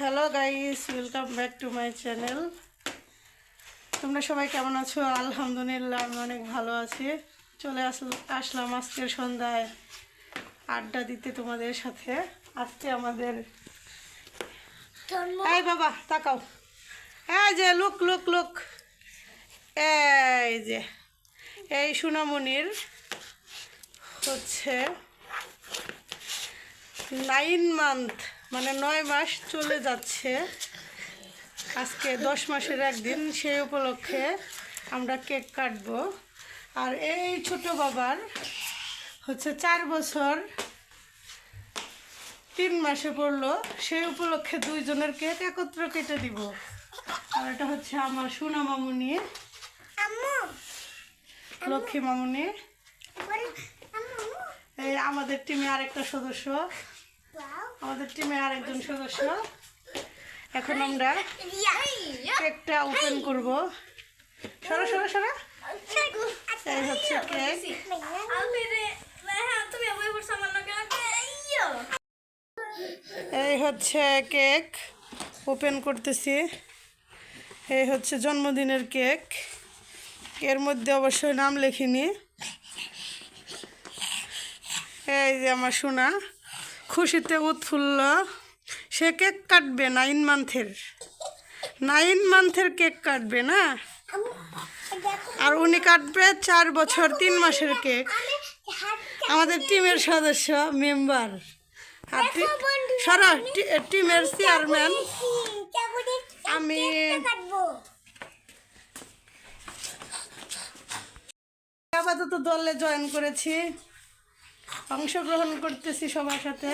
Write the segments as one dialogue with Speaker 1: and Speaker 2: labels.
Speaker 1: Hello guys, welcome back to my channel. তোমরা সবাই কেমন আছো? আলহামদুলিল্লাহ, আমি অনেক ভালো আছি। চলে আসলাম আজকের সন্ধ্যায় আড্ডা দিতে তোমাদের সাথে। আজকে আমাদের এই বাবা তাকাও, এই যে লুক লুক লুক, এই যে এই সোনামণির হচ্ছে 9 মান্থ, মানে 9 মাস চলে যাচ্ছে। আজকে 10 মাসের একদিন, সেই উপলক্ষে আমরা কেক কাটবো। আর এই ছোট বাবার হচ্ছে 4 বছর 3 মাসে পড়লো, সেই উপলক্ষে দুইজনের কেক একত্র কেটে দিব। আর এটা হচ্ছে আমার সোনা মামুনি, লক্ষ্মী মামুনি। এই আমাদের টিমে আরেকটা সদস্য, আমাদের টিমে আরেকজন সদস্য। এখন আমরা কেকটা ওপেন করব। সরা সরা সরা, এই হচ্ছে কেক। এই হচ্ছে কেক ওপেন করতেছি। এই হচ্ছে জন্মদিনের কেক, এর মধ্যে অবশ্যই নাম লেখিনি। এই যে আমার সোনা খুশিতে উৎফুল্ল, সে কেক কাটবে 9 মান্থের কেক কাটবে না, আর উনি কাটবে 4 বছর 3 মাসের কেক। আমাদের টিমের সদস্য মেম্বার আর সারা টিমের চেয়ারম্যান আমি। আপাতত দলে জয়েন করেছি, অংশগ্রহণ করতেছি সবার সাথে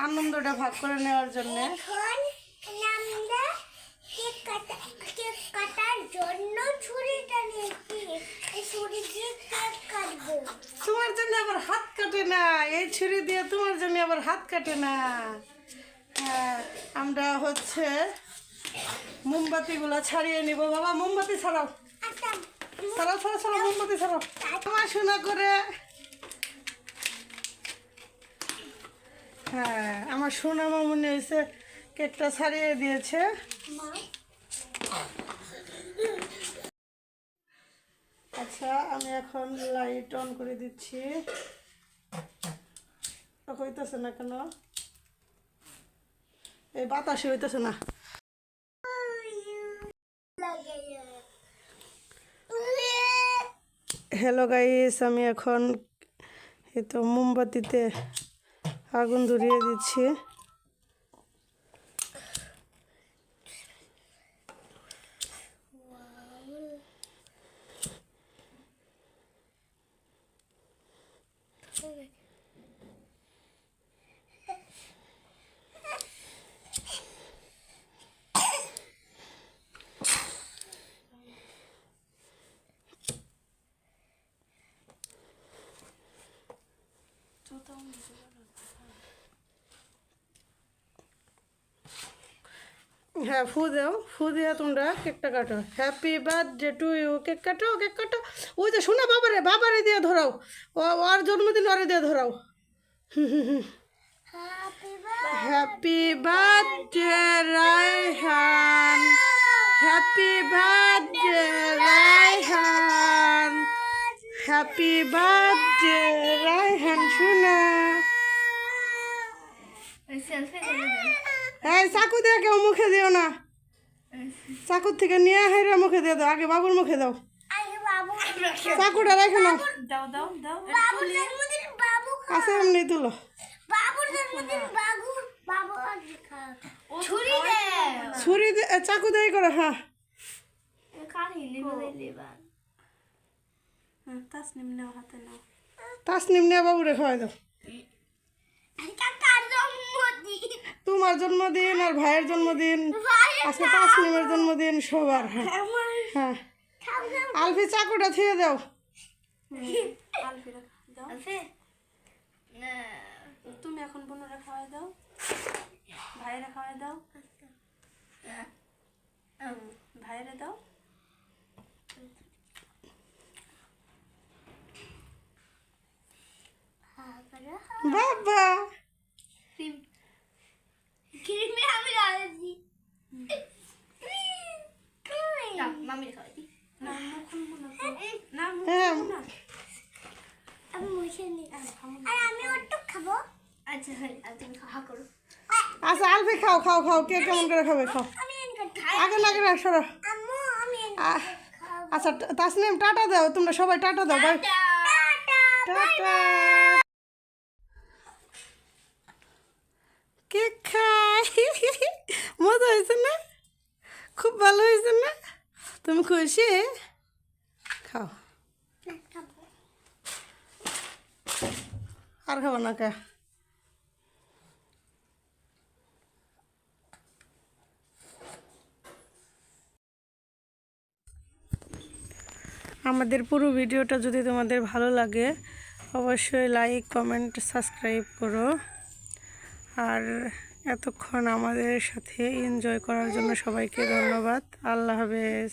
Speaker 1: আনন্দটা ভাগ করে নেওয়ার জন্য। তোমার জন্য আবার হাত কাটে না, এই ছুরি দিয়ে তোমার জন্য আবার হাত কাটে না। হ্যাঁ, আমরা হচ্ছে মোমবাতিগুলো ছাড়িয়ে নিব। বাবা মোমবাতি ছাড়াও, ছাড়াও ছাড়াও ছাড়াও, মোমবাতি ছাড়াও। আমার শোনা করে, হ্যাঁ আমার সোনা মামুনি এসে কেকটা ছাড়িয়ে দিয়েছে। আচ্ছা, আমি এখন লাইট অন করে দিচ্ছি। হইতেছে না কেন? এই বাতাসে হইতেছে না। হ্যালো গাইস, আমি এখন এই তো মোমবাতিতে আগুন ধরিয়ে দিচ্ছি। হ্যাঁ, ফু দাও, ফু দিয়ে তোমরা কেকটা কাটো। Happy birthday to you. Cake কাটো, কেক কাটো। ওই যে শোনা, বাবারে দিয়ে ধরাও, ওর জন্মদিন ওরে দিয়ে ধরাও। Happy birthday Raihan, happy birthday Raihan, happy birthday Raihan শোনা। এই চাকু দিয়ে কেউ মুখে দিও না, চাকুর থেকে নিয়ে হেরা মুখে দিয়ে দাও। আগে বাবুর মুখে দাও, চাকুটা রেখে নাও। আচ্ছা এমনি তুলো। ছুরি চাকু দিয়ে করো। হ্যাঁ, তাসনিম নিয়ে বাবুরে খাওয়াই দাও। তোমার জন্মদিন আর ভাইয়ের জন্মদিন, আজকে তাসনিমের জন্মদিন, সবার। হ্যাঁ হ্যাঁ, আলফি চাকুটা থুয়ে দাও। তুমি এখন বোনরা খাওয়াই দাও, ভাইয়েরা খাওয়াই দাও, ভাইয়েরা দাও। বাবা আচ্ছা আলফি খাও খাও খাও, কে কেমন করে খাবে খাও। আগে না আগে সরো। আচ্ছা তাসনিম টাটা দাও, তোমরা সবাই টাটা দাও, বাই। টাটা। কেক খাই, মজা হয়েছে না? খুব ভালো হয়েছে না? তুমি খুশি? খাও। আর খাবো না কে? আমাদের পুরো ভিডিওটা যদি তোমাদের ভালো লাগে অবশ্যই লাইক কমেন্ট সাবস্ক্রাইব করো। আর এতক্ষণ আমাদের সাথে এনজয় করার জন্য সবাইকে ধন্যবাদ। আল্লাহ হাফেজ।